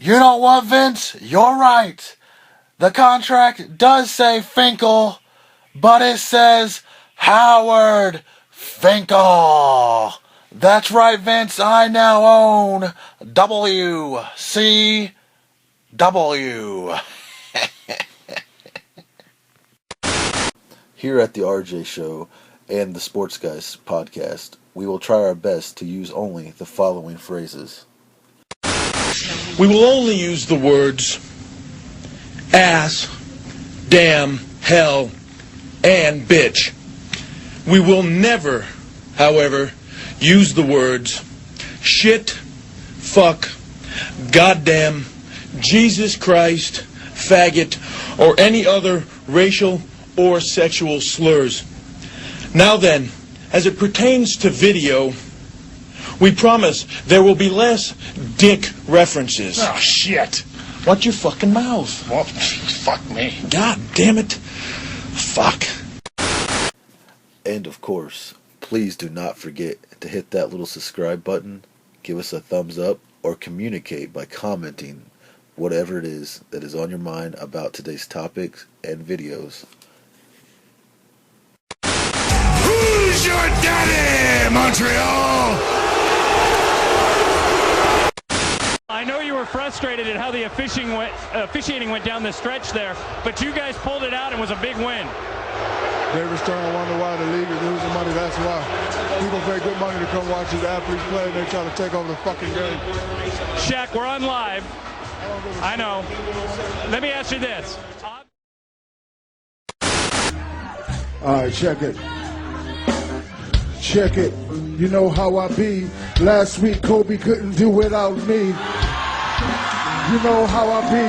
You know what, Vince? You're right. The contract does say Finkel, but it says Howard Finkel. That's right, Vince. I now own WCW. Here at the RJ Show and the Sports Guys podcast, we will try our best to use only the following phrases. We will only use the words ass, damn, hell, and bitch. We will never, however, use the words shit, fuck, goddamn, Jesus Christ, faggot, or any other racial or sexual slurs. Now then, as it pertains to video, we promise there will be less dick references. Oh, shit. Watch your fucking mouth. Well, fuck me. God damn it. Fuck. And of course, please do not forget to hit that little subscribe button, give us a thumbs up, or communicate by commenting whatever it is that is on your mind about today's topics and videos. Who's your daddy, Montreal? I know you were frustrated at how the officiating went down the stretch there, but you guys pulled it out and was a big win. David Stern wonder why the league is losing money. That's why people pay good money to come watch these athletes play, and they try to take over the fucking game. Shaq, we're on live. I know. Let me ask you this. All right, check it. Check it. You know how I be. Last week, Kobe couldn't do without me. You know how I be.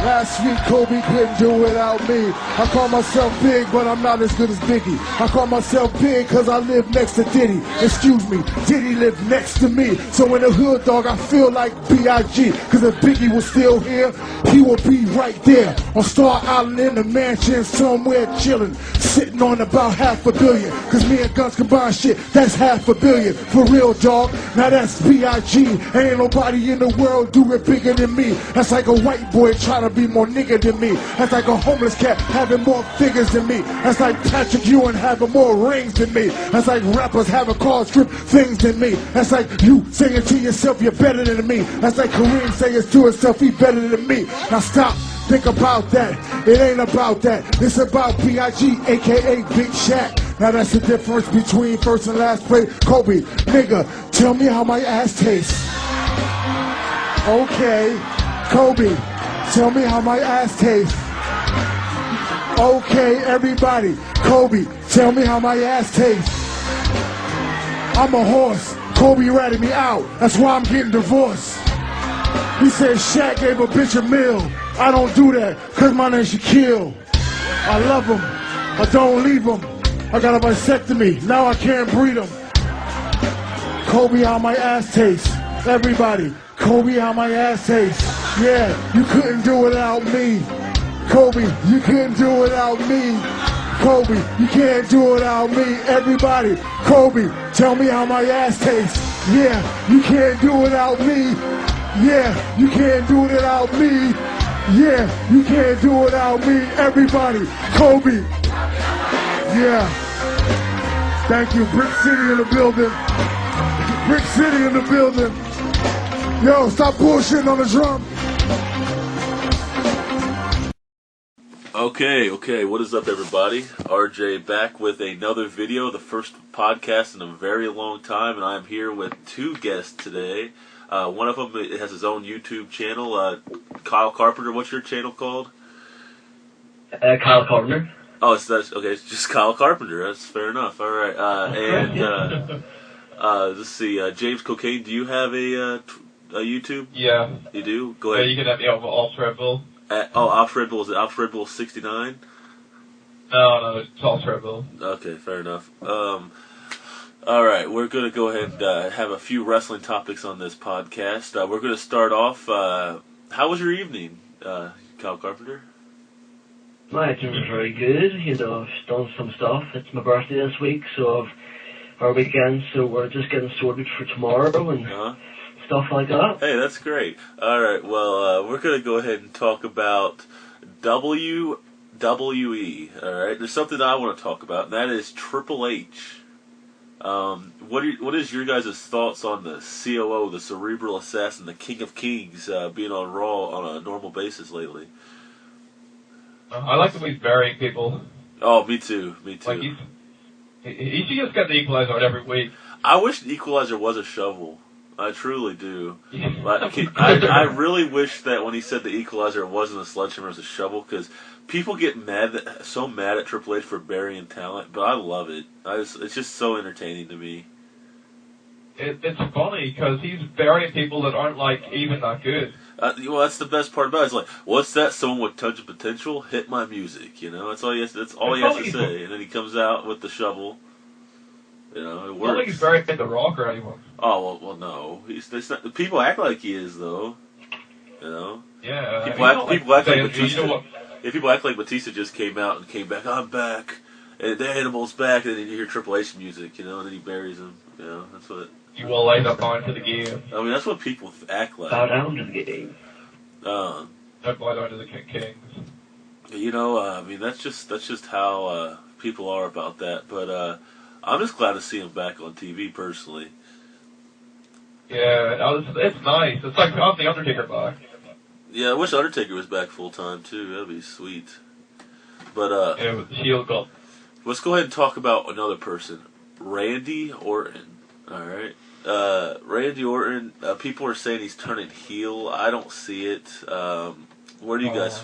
Last week, Kobe couldn't do without me. I call myself big, but I'm not as good as Biggie. I call myself big because I live next to Diddy. Excuse me, Diddy lived next to me. So in the hood, dog, I feel like B.I.G. Because if Biggie was still here, he would be right there on Star Island in the mansion somewhere chilling, sitting on about $500 million. Because me and Guns combined shit, that's $500 million. For real, dog. Now that's B.I.G. Ain't nobody in the world do it bigger than me. That's like a white boy trying to be more nigga than me. That's like a homeless cat having more figures than me. That's like Patrick Ewing having more rings than me. That's like rappers having car strip things than me. That's like you saying to yourself you're better than me. That's like Kareem saying to himself he's better than me. Now stop, think about that. It ain't about that. It's about B.I.G. aka Big Shaq. Now that's the difference between first and last place. Kobe, nigga, tell me how my ass tastes. Okay, Kobe, tell me how my ass tastes. Okay, everybody. Kobe, tell me how my ass tastes. I'm a horse. Kobe ratted me out. That's why I'm getting divorced. He said Shaq gave a bitch a meal. I don't do that, cause my name's Shaquille. I love him. I don't leave him. I got a vasectomy. Now I can't breed him. Kobe, how my ass tastes. Everybody. Kobe, how my ass tastes. Yeah, you couldn't do it without me. Kobe, you couldn't do it without me. Kobe, you can't do it without me. Everybody, Kobe, tell me how my ass tastes. Yeah, you can't do it without me. Yeah, you can't do it without me. Yeah, you can't do it without me. Everybody, Kobe. Yeah. Thank you. Brick City in the building. Brick City in the building. Yo, stop bullshitting on the drum. Okay, what is up, everybody? RJ back with another video, the first podcast in a very long time, and I'm here with two guests today. One of them has his own YouTube channel, Kyle Carpenter. What's your channel called? Kyle Carpenter. Oh, it's just Kyle Carpenter. That's fair enough. All right, and let's see, James Cocaine. Do you have a YouTube? Yeah. You do? Go ahead. Yeah, you can have me over Off Red Bull. Off Red Bull. Is it Off Red Bull 69? No, it's Off Red Bull. Okay, fair enough. All right, we're going to go ahead and have a few wrestling topics on this podcast. We're going to start off. How was your evening, Kyle Carpenter? My evening was very good. You know, I've done some stuff. It's my birthday this week, so our weekend, so we're just getting sorted for tomorrow and stuff like that. Hey, that's great. All right, well, we're going to go ahead and talk about WWE. All right, there's something that I want to talk about, and that is Triple H. What is your guys' thoughts on the COO, the Cerebral Assassin, the King of Kings, being on Raw on a normal basis lately? I like the way he's burying people. Oh, me too. Like he should just get the Equalizer out every week. I wish the Equalizer was a shovel. I truly do. I really wish that when he said the Equalizer, it wasn't a sledgehammer, it was a shovel, because people get so mad at Triple H for burying talent, but I love it. It's just so entertaining to me. It's funny because he's burying people that aren't like even that good. Well, that's the best part about it. It's like, what's that? Someone with tons of potential? Hit my music. You know, that's all he has to say. And then he comes out with the shovel. You know, it works. I don't think he's burying The Rock or anyone. Oh well, no. People act like he is, though. You know. Yeah. People act like Batista. You know people act like Batista just came out and came back. I'm back, and the animal's back, and then you hear Triple H music. You know, and then he buries him. You know, that's what. You will light up onto the game. I mean, that's what people act like. Bow down to the game. Bow down to the Kings. You know, I mean, that's just how people are about that. But I'm just glad to see him back on TV, personally. Yeah, it's nice. It's like having the Undertaker back. Yeah, I wish Undertaker was back full time too. That'd be sweet. But yeah, with the Shield Cup. Let's go ahead and talk about another person, Randy Orton. All right. Randy Orton, people are saying he's turning heel. I don't see it. Where do you guys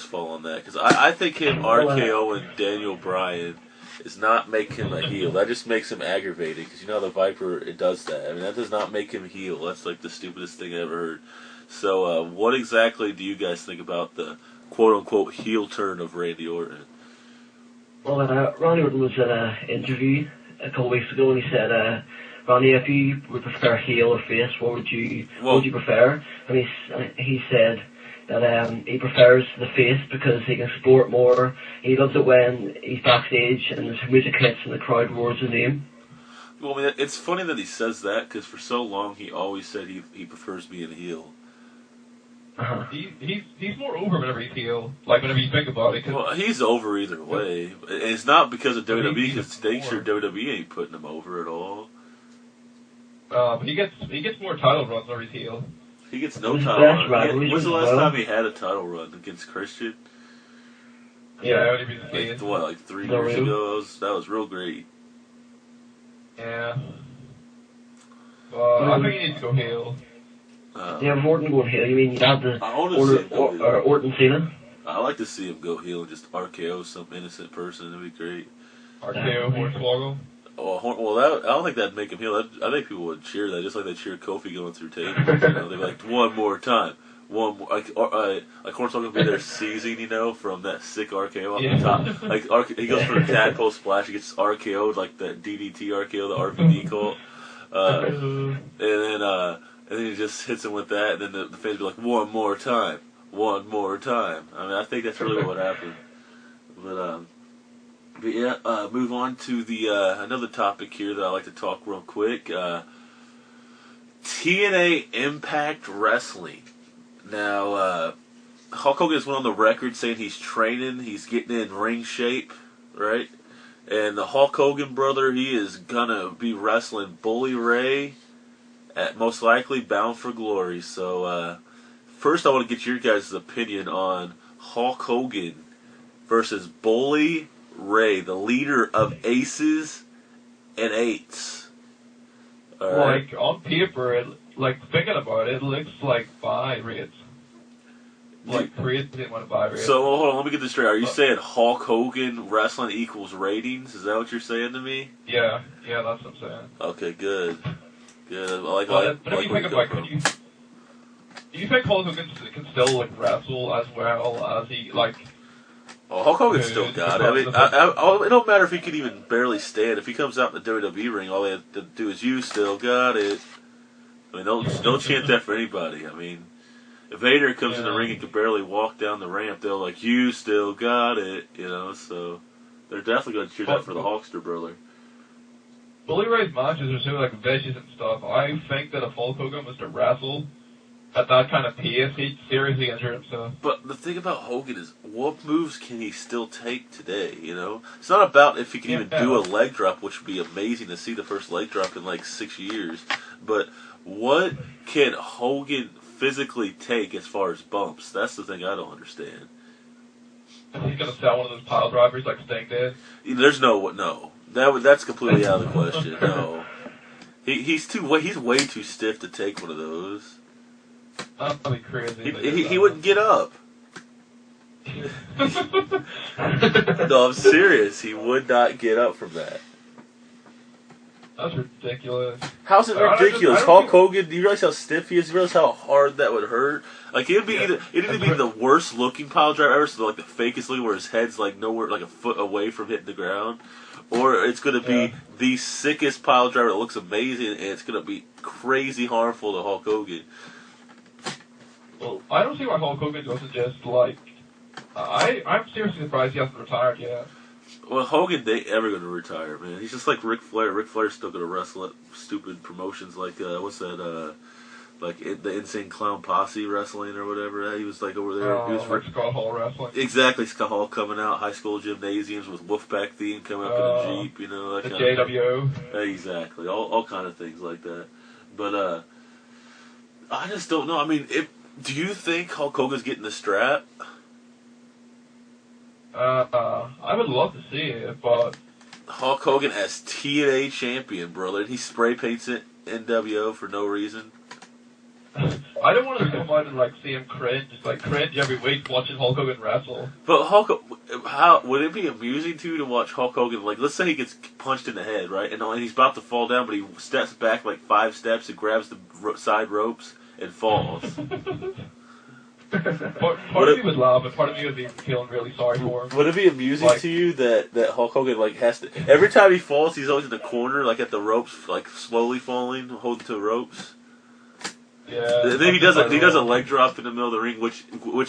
fall on that? Because I think him, RKO, and Daniel Bryan is not making him a heel. That just makes him aggravated. Because you know the Viper, it does that. I mean, that does not make him heel. That's like the stupidest thing I ever heard. So, what exactly do you guys think about the quote-unquote heel turn of Randy Orton? Well, Randy Orton was at an interview a couple of weeks ago, and he said, Randy, if you would prefer heel or face, what would you prefer? And he said that he prefers the face because he can support more. He loves it when he's backstage and there's music hits and the crowd roars his name. Well, I mean, it's funny that he says that because for so long he always said he prefers being a heel. Uh-huh. He's more over whenever he's heel. Like whenever you think about it. Well, he's over either way. It's not because of WWE, because they sure WWE ain't putting him over at all. But he gets more title runs whenever he's heel. He gets no title run. When's the last time he had a title run against Christian? Yeah, like 3 years ago? That was real great. Yeah. I think he needs to go heel. Yeah, Orton going heel. You mean you have the Orton Cena? I like to see him go heel and just RKO some innocent person. That'd be great. RKO Hornswoggle? Well, I don't think that'd make him heel. I think people would cheer that, just like they cheer Kofi going through tables. You know, they'd be like, one more time. One more. Like Hornswoggle would be there seizing, you know, from that sick RKO off the top. Like, he goes for a tadpole splash, he gets RKO'd, like that DDT RKO, the RVD cult. And then he just hits him with that, and then the fans be like, one more time. One more time. I mean, I think that's really what happened. But yeah, move on to the another topic here that I like to talk real quick. TNA Impact Wrestling. Now, Hulk Hogan has went on the record saying he's training, he's getting in ring shape, right? And the Hulk Hogan brother, he is gonna be wrestling Bully Ray at most likely Bound for Glory. So, first I want to get your guys' opinion on Hulk Hogan versus Bully Ray, the leader of Aces and Eights. Right. Like, on paper, thinking about it, it looks like buy rates. Like, Creed didn't want to buy rates. So, hold on, let me get this straight. Are you saying Hulk Hogan wrestling equals ratings? Is that what you're saying to me? Yeah, that's what I'm saying. Okay, good. Good. I like do you think Hulk Hogan can still, wrestle as well as he, Oh, Hulk Hogan still got it. I mean, it don't matter if he can even barely stand. If he comes out in the WWE ring, all they have to do is, you still got it. I mean, don't chant that for anybody. I mean, if Vader comes in the ring and can barely walk down the ramp, they'll like, you still got it, you know, so they're definitely going to cheer that for the Hulkster brother. Bully Ray's matches are so like vicious and stuff. I think that if Hulk Hogan was to wrestle at that kind of pace, he'd seriously injure himself. But the thing about Hogan is, what moves can he still take today, you know? It's not about if he can even do a leg drop, which would be amazing to see the first leg drop in like 6 years. But what can Hogan physically take as far as bumps? That's the thing I don't understand. He's going to sell one of those pile drivers like Sting did? There's no. That's completely out of the question, no. He's way too stiff to take one of those. That'd be crazy. He wouldn't get up. No, I'm serious. He would not get up from that. That's ridiculous. How's it ridiculous? Hulk Hogan, do you realize how stiff he is? Do you realize how hard that would hurt? Like, it'd be the worst looking pile driver ever, so like the fakest looking where his head's like nowhere, like a foot away from hitting the ground. Or it's going to be the sickest pile driver that looks amazing, and it's going to be crazy harmful to Hulk Hogan. Well, I don't see why Hulk Hogan doesn't just, like... I'm seriously surprised he hasn't retired yet. Well, Hogan ain't ever going to retire, man. He's just like Ric Flair. Ric Flair's still going to wrestle at stupid promotions like, what's that, the Insane Clown Posse wrestling or whatever. He was like over there. He was like Scott Hall wrestling. Exactly, Scott Hall coming out, high school gymnasiums with Wolfpack theme coming up in a Jeep, you know. That the kind JWO. Exactly, all kind of things like that. But, I just don't know. I mean, do you think Hulk Hogan's getting the strap? I would love to see it, but... Hulk Hogan as TNA champion, brother, and he spray paints it NWO for no reason. I don't want to come out and, like, see him cringe every week watching Hulk Hogan wrestle. But how would it be amusing to watch Hulk Hogan, like, let's say he gets punched in the head, right, and he's about to fall down, but he steps back like 5 steps and grabs the side ropes and falls. Part of me would laugh, but part of me would be feeling really sorry for him. Would it be amusing to you that Hulk Hogan, like, has to... Every time he falls, he's always in the corner, like, at the ropes, like, slowly falling, holding to ropes? Yeah. And then he does a leg drop in the middle of the ring, which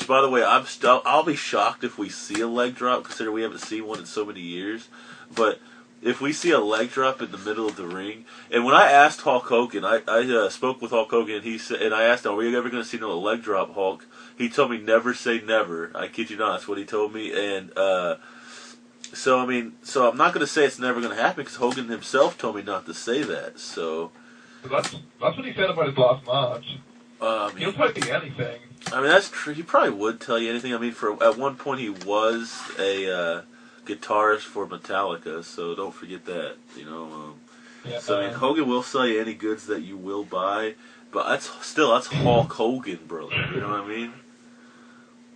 by the way, I'll be shocked if we see a leg drop, considering we haven't seen one in so many years. But if we see a leg drop in the middle of the ring, and when I asked Hulk Hogan, I spoke with Hulk Hogan, and I asked him, "Are we ever going to see another leg drop, Hulk?" He told me never say never. I kid you not, that's what he told me. And so I'm not going to say it's never going to happen because Hogan himself told me not to say that. So. That's what he said about his last match. He'll tell you anything. I mean, that's true. He probably would tell you anything. I mean, at one point he was a guitarist for Metallica, so don't forget that. You know. So I mean, Hogan will sell you any goods that you will buy, but that's Hulk Hogan, brother. You know what I mean?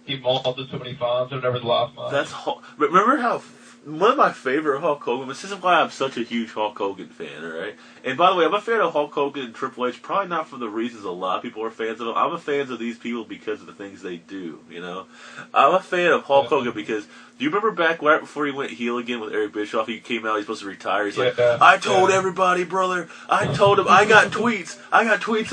He molded so many fans over the last match. Remember how. One of my favorite Hulk Hogan, this is why I'm such a huge Hulk Hogan fan, alright? And by the way, I'm a fan of Hulk Hogan and Triple H, probably not for the reasons a lot of people are fans of them. I'm a fan of these people because of the things they do, you know? I'm a fan of Hulk Hogan because, do you remember back right before he went heel again with Eric Bischoff, he came out, he's supposed to retire, he's like, I told everybody, brother, I told him, I got tweets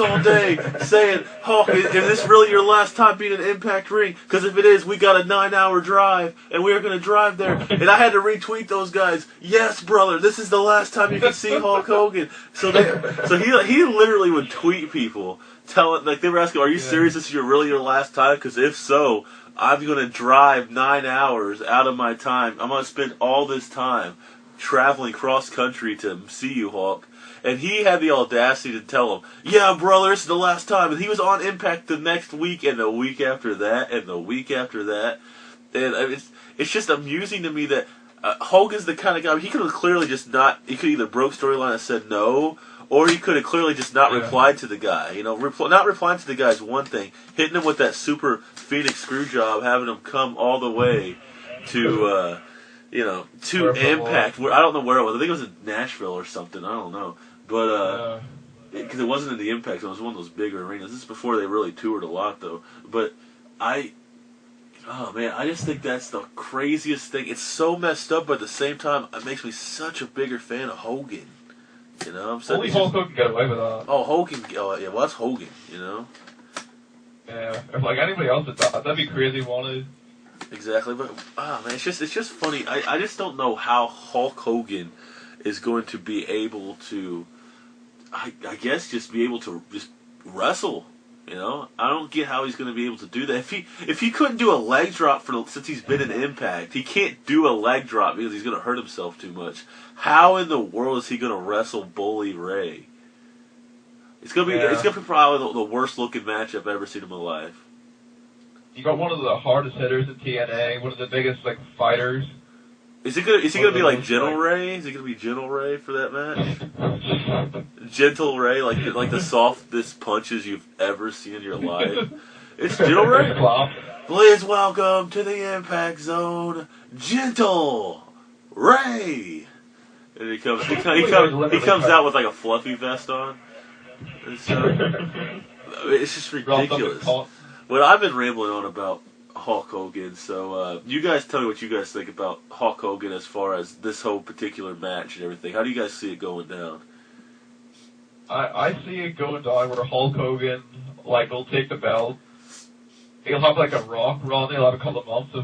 all day saying, Hulk, is this really your last time being in an Impact ring? Because if it is, we got a 9-hour drive, and we're going to drive there. And I had to retweet those guys. Yes, brother, this is the last time you can see Hulk Hogan. So he literally would tweet people, telling, like, they were asking, are you serious? This is really your last time? Because if so, I'm going to drive 9 hours out of my time. I'm going to spend all this time traveling cross-country to see you, Hulk. And he had the audacity to tell him, yeah, brother, this is the last time. And he was on Impact the next week, and the week after that, and the week after that. And it's just amusing to me that Hogan's the kind of guy, he could have clearly just not, he could either broke storyline and said no, or he could have clearly just not replied to the guy. You know, not replying to the guy is one thing. Hitting him with that super Phoenix screw job, having him come all the way to, to Impact. Where I don't know where it was. I think it was in Nashville or something. I don't know. But, because it wasn't in the Impact, it was one of those bigger arenas. This is before they really toured a lot, though. But oh man, I just think that's the craziest thing. It's so messed up, but at the same time, it makes me such a bigger fan of Hogan. You know, I'm saying. Only Hulk Hogan can get away with that. Oh, Hogan. Oh, yeah. Well, that's Hogan. You know. Yeah. If like anybody else did that, that'd be crazy. Wanted. Exactly, but man, it's just funny. I just don't know how Hulk Hogan is going to be able to, I guess, just be able to just wrestle. You know, I don't get how he's going to be able to do that. If he couldn't do a leg drop since he's been in Impact, he can't do a leg drop because he's going to hurt himself too much. How in the world is he going to wrestle Bully Ray? It's going to be probably the worst looking match I've ever seen in my life. You got one of the hardest hitters in TNA, one of the biggest fighters. Is he gonna be like Gentle Ray? Is he gonna be Gentle Ray for that match? Gentle Ray, like the softest punches you've ever seen in your life. It's Gentle Ray. Please welcome to the Impact Zone, Gentle Ray. And he comes out with like a fluffy vest on. It's just ridiculous. But I've been rambling on about Hulk Hogan, so you guys tell me what you guys think about Hulk Hogan as far as this whole particular match and everything. How do you guys see it going down? I see it going down where Hulk Hogan will take the belt. He'll have a Rock run. He'll have a couple of months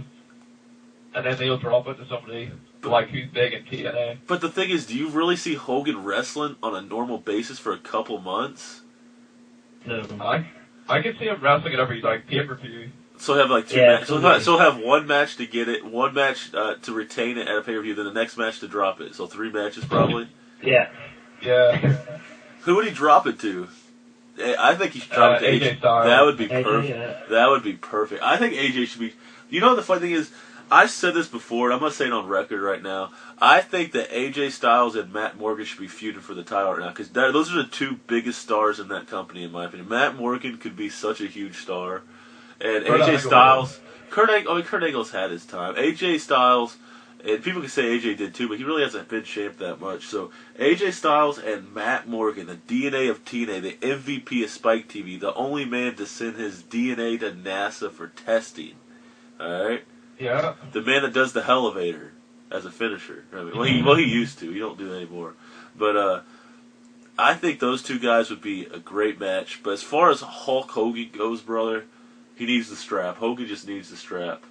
and then they'll drop it to somebody who's big in TNA. But the thing is, do you really see Hogan wrestling on a normal basis for a couple months? No. I can see him wrestling at every pay-per-view. So have two matches. So have one match to get it, one match to retain it at a pay-per-view, then the next match to drop it. So 3 matches probably. Yeah. Who would he drop it to? I think he should drop it to AJ Styles. That would be perfect. That would be perfect. I think AJ should be. You know, the funny thing is, I said this before, and I'm not saying on record right now. I think that AJ Styles and Matt Morgan should be feuding for the title right now, because those are the 2 biggest stars in that company, in my opinion. Matt Morgan could be such a huge star. And AJ Styles, Kurt Angle's had his time. AJ Styles, and people can say AJ did too, but he really hasn't been champ that much. So AJ Styles and Matt Morgan, the DNA of TNA, the MVP of Spike TV, the only man to send his DNA to NASA for testing. All right. Yeah. The man that does the elevator as a finisher. I mean, he used to. He don't do it anymore. But I think those 2 guys would be a great match. But as far as Hulk Hogan goes, brother, he needs the strap. Hogan just needs the strap.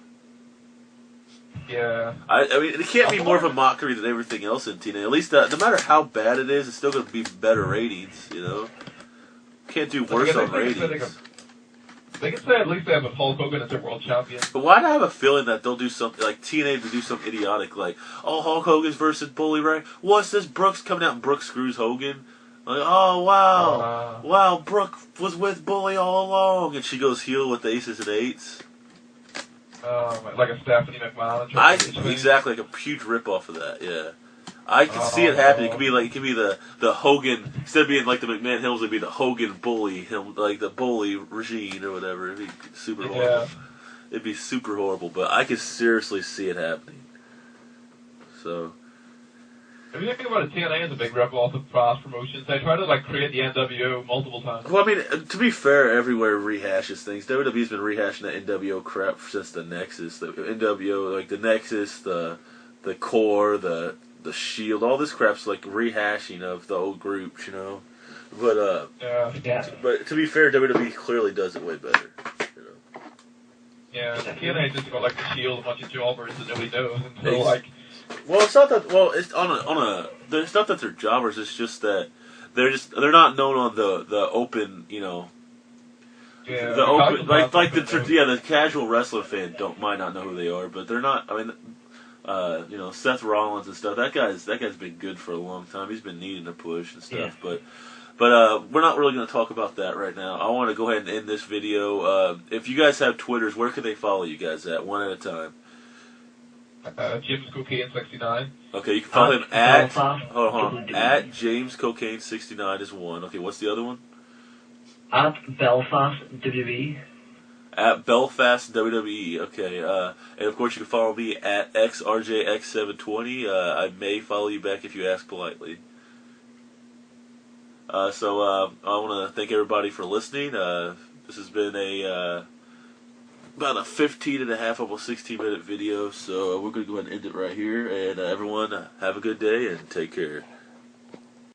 Yeah. I mean, it can't be more of a mockery than everything else in TNA. At least, no matter how bad it is, it's still going to be better ratings, you know? Can't do worse on ratings. They can say at least they have a Hulk Hogan as their world champion. But why do I have a feeling that they'll do something, like TNA to do something idiotic, like, oh, Hulk Hogan's versus Bully Ray? What's this? Brooks coming out and Brooks screws Hogan? Like, oh, wow, Brooke was with Bully all along. And she goes heel with the Aces and Eights. Like a Stephanie McMahon. Exactly, like a huge ripoff of that, yeah. I can see it happening. It could be the Hogan, instead of being like the McMahon Hills, it'd be the Hogan Bully, like the Bully regime or whatever. It'd be super horrible. Yeah. It'd be super horrible, but I could seriously see it happening. So. If you think about it, TNA is a big rip-off of cross promotions. They try to create the NWO multiple times. Well, I mean, to be fair, everywhere rehashes things. WWE's been rehashing that NWO crap since the Nexus. The NWO, like the Nexus, the Core, the Shield, all this crap's like rehashing of the old groups, you know. But But to be fair, WWE clearly does it way better. You know? Yeah, TNA just got the Shield, a bunch of jobbers that nobody knows until Well, it's not that. Well, it's on a. It's not that they're jobbers. It's just that they're not known on the open. You know. Yeah. The open the casual wrestler fan might not know who they are, but they're not. I mean, you know, Seth Rollins and stuff. That guy's been good for a long time. He's been needing a push and stuff, but we're not really going to talk about that right now. I want to go ahead and end this video. If you guys have Twitters, where can they follow you guys at? One at a time. James Cocaine 69. Okay, you can follow him at hold on, at James Cocaine 69 is one. Okay, what's the other one? At Belfast WWE. At Belfast WWE. Okay, and of course you can follow me at XRJX720. I may follow you back if you ask politely. So I want to thank everybody for listening. This has been about a 15 and a half, almost 16-minute video, so we're going to go ahead and end it right here. And everyone, have a good day and take care.